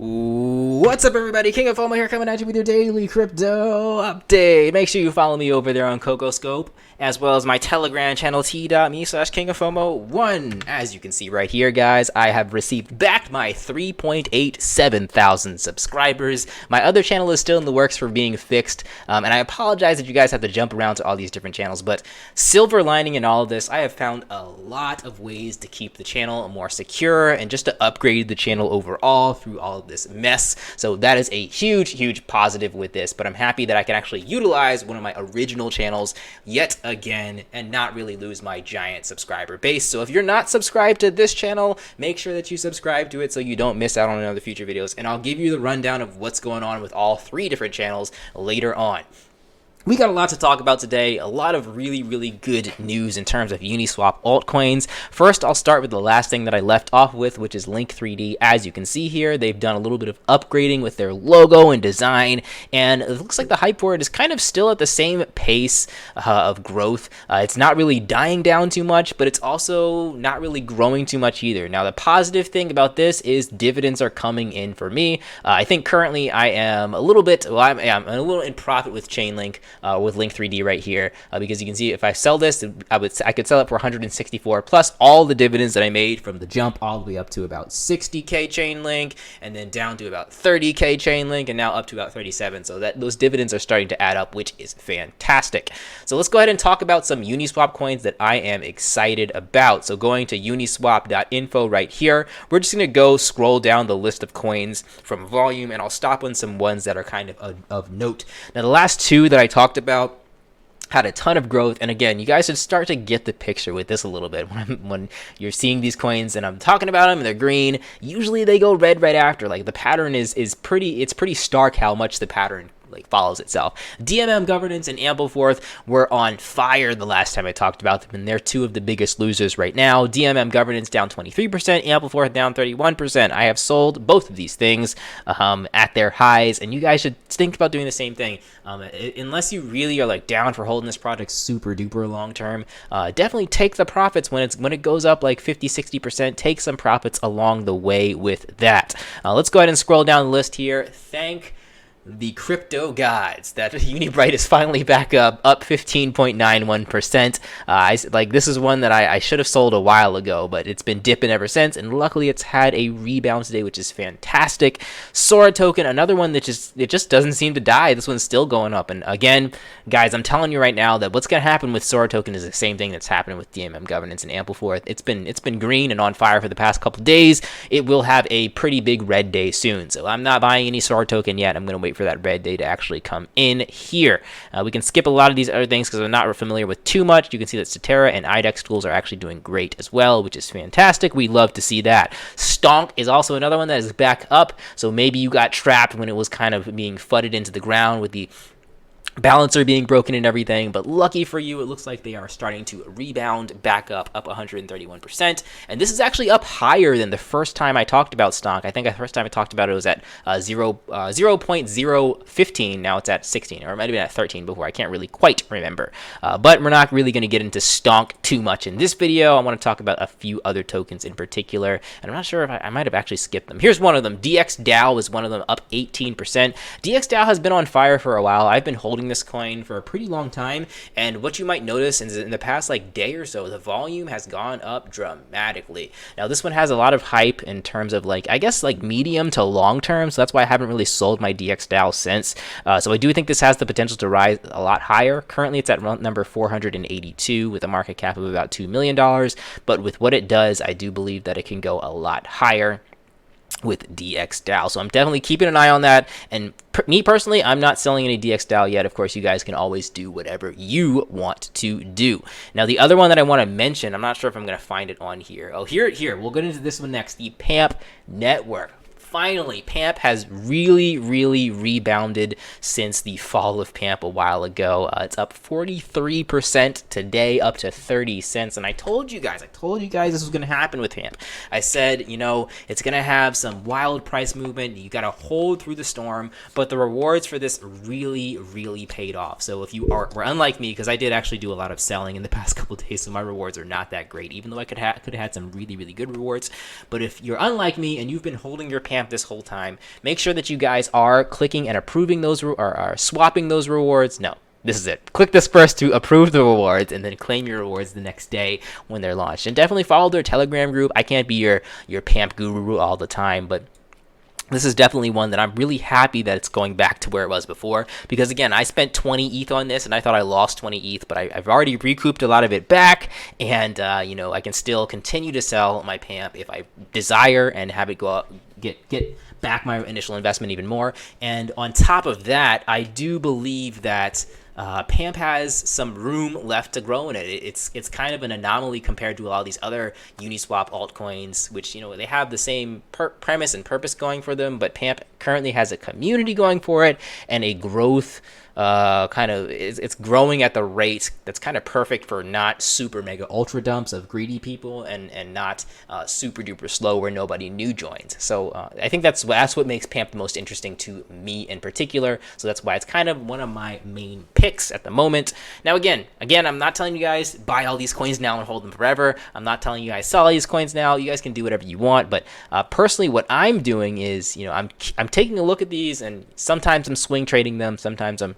What's up, everybody? King of Fomo here, coming at you with your daily crypto update. Make sure you follow me over there on CocoScope, as well as my Telegram channel, t.me/kingoffomo1. As you can see right here, guys, I have received back my 3.87 thousand subscribers. My other channel is still in the works for being fixed, and I apologize that you guys have to jump around to all these different channels, but silver lining in all of this, I have found a lot of ways to keep the channel more secure and just to upgrade the channel overall through all of this mess. So that is a huge positive with this, but I'm happy that I can actually utilize one of my original channels yet again and not really lose my giant subscriber base. So if you're not subscribed to this channel, make sure that you subscribe to it so you don't miss out on other future videos, and I'll give you the rundown of what's going on with all three different channels later on. We got a lot to talk about today, a lot of really good news in terms of Uniswap altcoins. First, I'll start with the last thing that I left off with, which is Link3D. As you can see here, they've done a little bit of upgrading with their logo and design, and it looks like the hype for it is kind of still at the same pace of growth. It's not really dying down too much, but it's also not really growing too much either. Now, the positive thing about this is dividends are coming in for me. I think currently I am a little bit, well, I'm a little in profit with Chainlink. With Link3D right here, because you can see if I sell this, I could sell it for 164 plus all the dividends that I made from the jump all the way up to about 60k Chainlink, and then down to about 30k Chainlink, and now up to about 37. So that those dividends are starting to add up, which is fantastic. So let's go ahead and talk about some Uniswap coins that I am excited about. So going to uniswap.info right here, we're just going to go scroll down the list of coins from volume, and I'll stop on some ones that are kind of note. Now, the last two that I talked about had a ton of growth, and again, you guys should start to get the picture with this a little bit. When you're seeing these coins and I'm talking about them and they're green, usually they go red right after. Like, the pattern is pretty stark how much the pattern follows itself. DMM Governance and Ampleforth were on fire the last time I talked about them, and they're two of the biggest losers right now. DMM Governance down 23%, Ampleforth down 31%. I have sold both of these things at their highs, and you guys should think about doing the same thing. Unless you really are down for holding this project super duper long term, definitely take the profits when it goes up like 50-60%. Take some profits along the way with that. Let's go ahead and scroll down the list here. Thank the crypto gods that Unibright is finally back up 15.91%. This is one that I should have sold a while ago, but it's been dipping ever since, and luckily it's had a rebound today, which is fantastic. Sora token, another one that just doesn't seem to die. This one's still going up, and again, guys, I'm telling you right now that what's going to happen with Sora token is the same thing that's happening with DMM Governance and Ampleforth. It's been green and on fire for the past couple days. It will have a pretty big red day soon, so I'm not buying any Sora token yet. I'm going to wait for that red day to actually come in here. We can skip a lot of these other things because I'm not familiar with too much. You can see that Statera and IDEX tools are actually doing great as well, which is fantastic. We love to see that. Stonk is also another one that is back up, so maybe you got trapped when it was kind of being fudded into the ground with the balancer being broken and everything, but lucky for you, it looks like they are starting to rebound back up 131%, and this is actually up higher than the first time I talked about Stonk. I think the first time I talked about it was at 0.015. Now it's at 16, or it might have been at 13 before. I can't really quite remember, but we're not really going to get into Stonk too much in this video. I want to talk about a few other tokens in particular, and I'm not sure if I might have actually skipped them. Here's one of them. DXDao is one of them, up 18%. DXDao has been on fire for a while. I've been holding this coin for a pretty long time, and what you might notice is in the past day or so, the volume has gone up dramatically. Now, this one has a lot of hype in terms of I guess medium to long term, so that's why I haven't really sold my DXDao since. So I do think this has the potential to rise a lot higher. Currently it's at number 482 with a market cap of about $2 million, but with what it does, I do believe that it can go a lot higher with DXDao. So I'm definitely keeping an eye on that, and me personally, I'm not selling any DXDao yet. Of course, you guys can always do whatever you want to do. Now, the other one that I want to mention, I'm not sure if I'm going to find it on here. Oh, here, we'll get into this one next, the Pamp network. Finally, Pamp has really rebounded since the fall of Pamp a while ago. It's up 43% today, up to 30 cents. And I told you guys this was going to happen with Pamp. I said, it's going to have some wild price movement. You got to hold through the storm, but the rewards for this really paid off. So if you were unlike me, because I did actually do a lot of selling in the past couple of days, so my rewards are not that great, even though I could have had some really good rewards. But if you're unlike me and you've been holding your Pamp Pamp this whole time. Make sure that you guys are clicking and approving those or are swapping those rewards. No, this is it. Click this first to approve the rewards, and then claim your rewards the next day when they're launched. And definitely follow their Telegram group. I can't be your Pamp guru all the time, but this is definitely one that I'm really happy that it's going back to where it was before, because again, I spent 20 ETH on this and I thought I lost 20 ETH, but I've already recouped a lot of it back, and you know, I can still continue to sell my Pamp if I desire and have it go up, get back my initial investment even more. And on top of that, I do believe that Pamp has some room left to grow in it. It's kind of an anomaly compared to a lot of these other Uniswap altcoins, which, you know, they have the same premise and purpose going for them, but Pamp currently has a community going for it and a growth it's growing at the rate that's kind of perfect for not super mega ultra dumps of greedy people, and not super duper slow where nobody new joins. So I think that's what makes Pamp the most interesting to me in particular. So that's why it's kind of one of my main picks at the moment. Now again, I'm not telling you guys buy all these coins now and hold them forever. I'm not telling you guys sell all these coins now. You guys can do whatever you want. But personally, what I'm doing is, you know, I'm taking a look at these, and sometimes I'm swing trading them. Sometimes I'm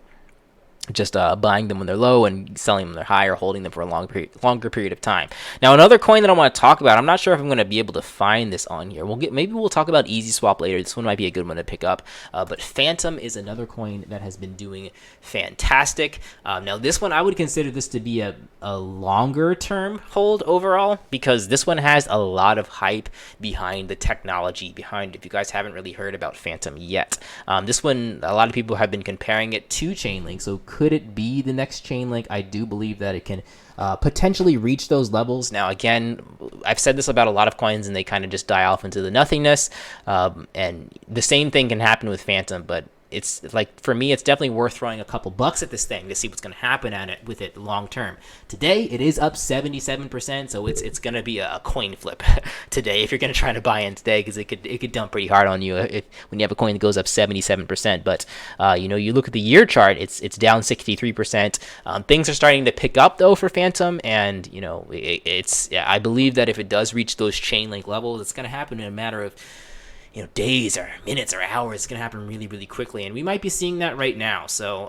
just buying them when they're low and selling them when they're high, or holding them for a longer period of time. Now, another coin that I want to talk about, I'm not sure if I'm going to be able to find this on here. Maybe we'll talk about Uniswap later. This one might be a good one to pick up. But Fantom is another coin that has been doing fantastic. Now, this one, I would consider this to be a longer term hold overall, because this one has a lot of hype behind the technology behind it. If you guys haven't really heard about Fantom yet, this one, a lot of people have been comparing it to Chainlink. So could it be the next Chainlink? I do believe that it can potentially reach those levels. Now, again, I've said this about a lot of coins, and they kind of just die off into the nothingness. And the same thing can happen with Fantom, but it's like, for me, it's definitely worth throwing a couple bucks at this thing to see what's going to happen with it long term. Today, it is up 77%, so it's going to be a coin flip today if you're going to try to buy in today, because it could dump pretty hard on you when you have a coin that goes up 77%. But you know, you look at the year chart, it's down 63%. Things are starting to pick up though for Fantom, and you know, I believe that if it does reach those Chainlink levels, it's going to happen in a matter of, you know, days or minutes or hours. It's going to happen really, really quickly, and we might be seeing that right now. So,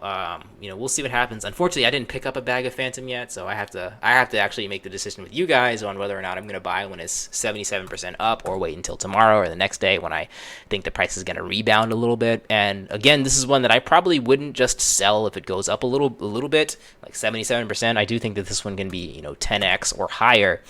you know, we'll see what happens. Unfortunately, I didn't pick up a bag of Fantom yet, so I have to actually make the decision with you guys on whether or not I'm going to buy when it's 77% up, or wait until tomorrow or the next day when I think the price is going to rebound a little bit. And again, this is one that I probably wouldn't just sell if it goes up a little bit, like 77%. I do think that this one can be, you know, 10x or higher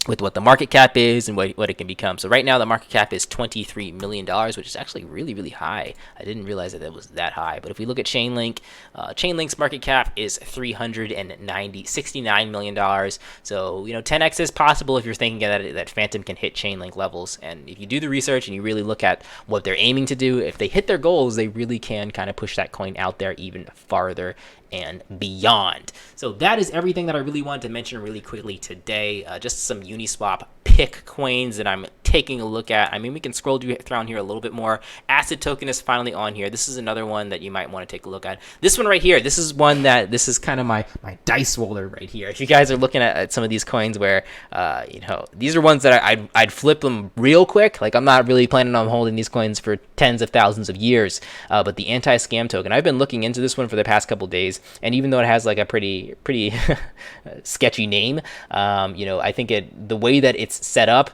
with what the market cap is and what it can become. So right now the market cap is $23 million, which is actually really, really high. I didn't realize that it was that high. But if we look at Chainlink, Chainlink's market cap is $69 million. So, you know, 10x is possible if you're thinking that Fantom can hit Chainlink levels. And if you do the research and you really look at what they're aiming to do, if they hit their goals, they really can kind of push that coin out there even farther and beyond. So that is everything that I really wanted to mention really quickly today. Just some Uniswap pick coins that I'm taking a look at. I mean, we can scroll down here a little bit more. Acid token is finally on here. This is another one that you might want to take a look at. This one right here, this is kind of my dice roller right here. If you guys are looking at some of these coins where, you know, these are ones that I'd flip them real quick. Like, I'm not really planning on holding these coins for tens of thousands of years. But the anti-scam token, I've been looking into this one for the past couple days, and even though it has like a pretty sketchy name, you know, I think the way that it's set up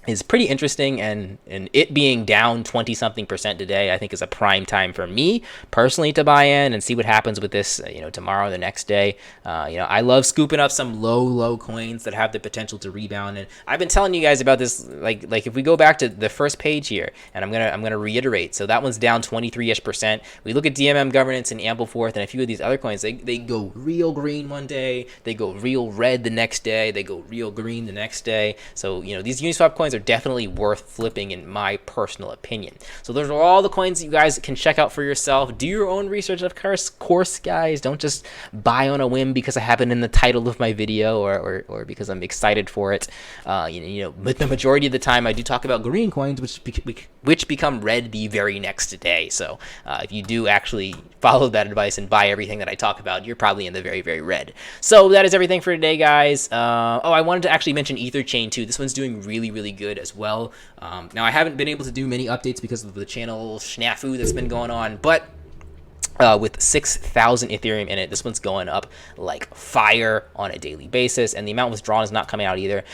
is pretty interesting, and it being down 20-something% today, I think is a prime time for me personally to buy in and see what happens with this, you know, tomorrow, the next day. You know, I love scooping up some low coins that have the potential to rebound, and I've been telling you guys about this. Like if we go back to the first page here, and I'm gonna reiterate. So that one's down 23-ish%. We look at DMM Governance and Ampleforth and a few of these other coins. They go real green one day, they go real red the next day, they go real green the next day. So, you know, these Uniswap coins are definitely worth flipping in my personal opinion. So those are all the coins that you guys can check out for yourself. Do your own research, of course, guys. Don't just buy on a whim because I have it in the title of my video or because I'm excited for it. You know, but the majority of the time I do talk about green coins, which become red the very next day. So if you do actually follow that advice and buy everything that I talk about, you're probably in the very, very red. So that is everything for today, guys. Oh, I wanted to actually mention EtherChain too. This one's doing really, really good. good as well. Now I haven't been able to do many updates because of the channel snafu that's been going on, but with 6,000 Ethereum in it, this one's going up like fire on a daily basis, and the amount withdrawn is not coming out either.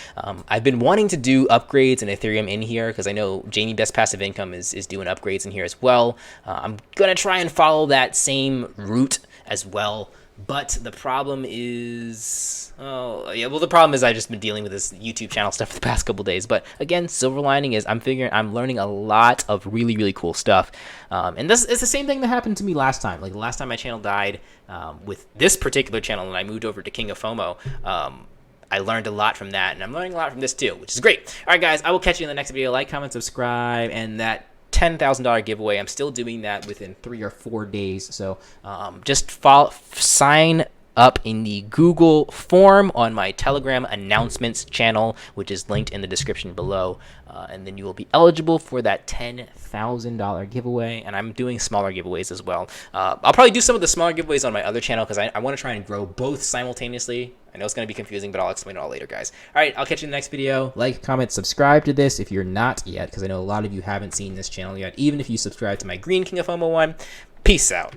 I've been wanting to do upgrades in Ethereum in here because I know Jamie Best Passive Income is doing upgrades in here as well. I'm gonna try and follow that same route as well. But the problem is, the problem is I've just been dealing with this YouTube channel stuff for the past couple days. But again, silver lining is I'm learning a lot of really, really cool stuff. And this is the same thing that happened to me last time. Like the last time my channel died with this particular channel and I moved over to King of Fomo, I learned a lot from that, and I'm learning a lot from this too, which is great. All right, guys, I will catch you in the next video. Like, comment, subscribe, and that $10,000 giveaway, I'm still doing that within 3 or 4 days. So just sign up in the Google form on my Telegram announcements channel, which is linked in the description below, and then you will be eligible for that $10,000 giveaway. And I'm doing smaller giveaways as well. I'll probably do some of the smaller giveaways on my other channel because I want to try and grow both simultaneously. I know it's going to be confusing, but I'll explain it all later, guys. All right, I'll catch you in the next video. Like, comment, subscribe to this if you're not yet, because I know a lot of you haven't seen this channel yet, even if you subscribe to my Green King of Fomo one. Peace out.